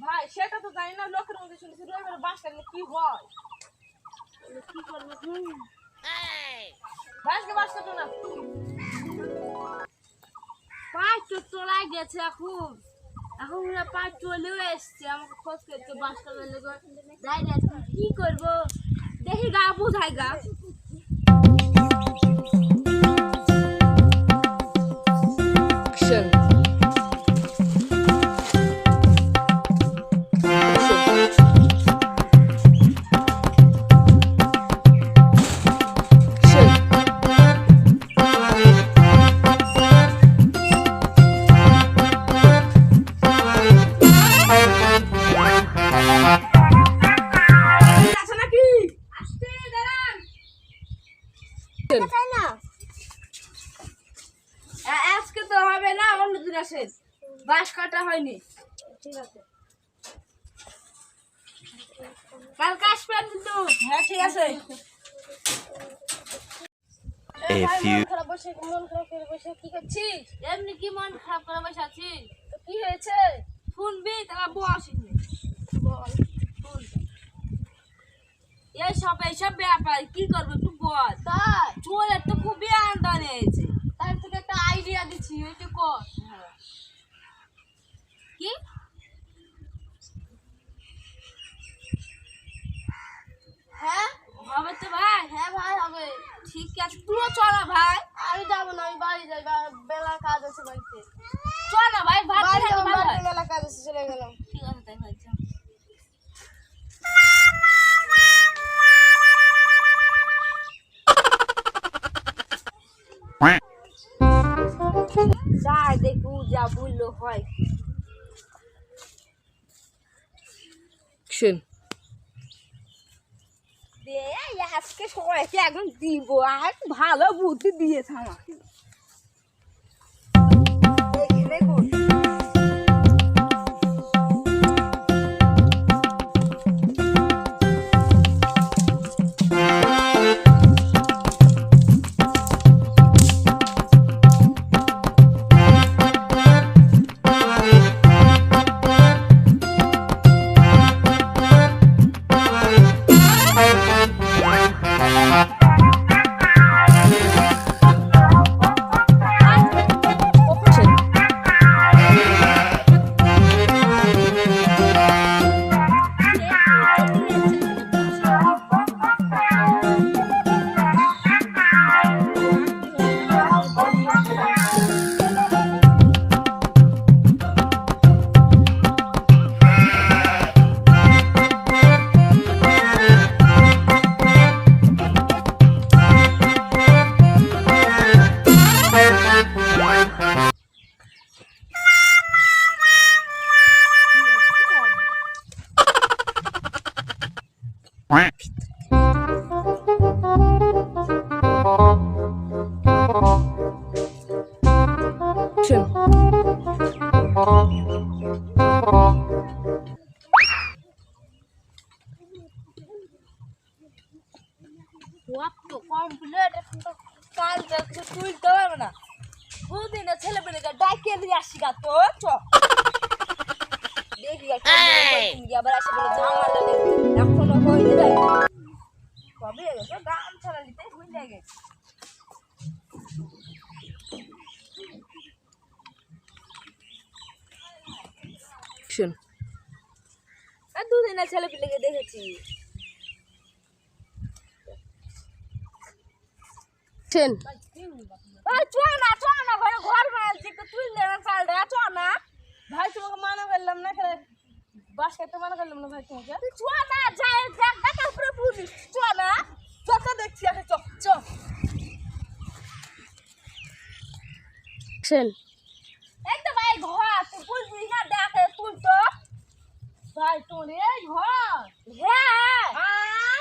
ভাই সেটা তো জানি না, লোকের মধ্যে শুনছি রবিবার বাস কাটলে কি হয়, কি করবো ভাইকে বাস কাটো না। পাঁচ তো চলাই গেছে, এখন এখন পাঁচ চলেও এসছে, আমাকে খোঁজ করছে বাস কাটার লেগে। কি করবো দেখি গা বুঝাই গা। আজকে তো হবে না, অন্যদিন আসেন, বাঁশ কাটা হয়নি। ঠিক আছে, কালকে আসবেন কিন্তু। হ্যাঁ ঠিক আছে। মন খারাপ করে বসে কি করছিস? এমনি কি মন খারাপ করে বসে আছিস? তো কি হয়েছে? শুনবি তাহলে বস। এইসব ব্যাপার কি করবো একটু বল। তাই চোরের তো খুবই আমদানি হয়েছে, তার থেকে একটা আইডিয়া দিচ্ছি, ওইটা কর। কি হ্যাঁ হবে তো ভাই? হ্যাঁ ভাই হবে। ঠিক আছে, তুইও চল না ভাই। আমি যাবো না, আমি বাড়ি যাই, বেলা কাজ আছে বাড়িতে। চল না ভাই, বেলা কাজ আছে, চলে গেলাম। ঠিক আছে তাই ভাই, চল। যাই দেখু যা বললো হয়। আজকে সবাইকে একদম দিব, আর ভালো বুদ্ধি দিয়েছে আমাকে। দেখুন কমপ্লিট, এখন তো কাল তুলতে পারবে না। দুদিনে ছেলে পেলে ডাকিয়ে দিয়ে আসি গা তো দেখি আবার আসে বলে ঝামেলা নেই, এখনো হয়ে যায় কবে গেছে গান ছাড়া নিতে ভুলে গেছে। দুদিনে ছেলে পেলেকে দেখেছি। ভাই ঘর বানাচ্ছি, তুললে না চালটা, চ না ভাই, তোমাকে মানা করলাম না, বাস খাইতে মানা করলাম না ভাই তোমাকে। চ না, যাই দেখা পুরো পুলিশ, চ না, চত দেখছি আগে, চ এই তো ভাই ঘর, তুই বুঝবি না, দেখে তুল তো ভাই তোর এই ঘর। হ্যাঁ হ্যাঁ